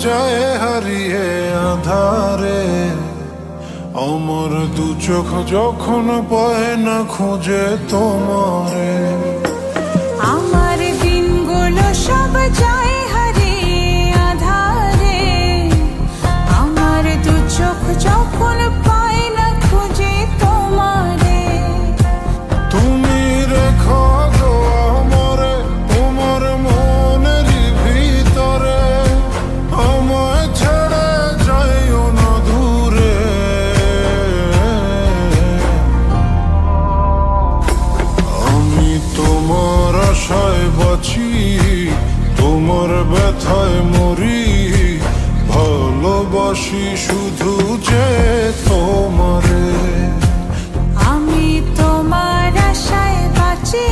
যায় হারিয়ে আধারে, আমার দু চোখ যখন পায় না খুঁজে তোমারে। আমার দিনগুলো সব যায় হারিয়ে আধারে, আমার দু চোখ যখন পায় না খুঁজে তোমারে। তুমি রেখো গো আমরে তোমার মনের ভিতরে, আমায় ছেড়ে যাইও না দূরে। আমি তোমার আশায় বাঁচি, তোমার ব্যথায় মরি, ভালোবাসি শুধু যে তোমারে। আমি তোমার আশায় বাঁচি,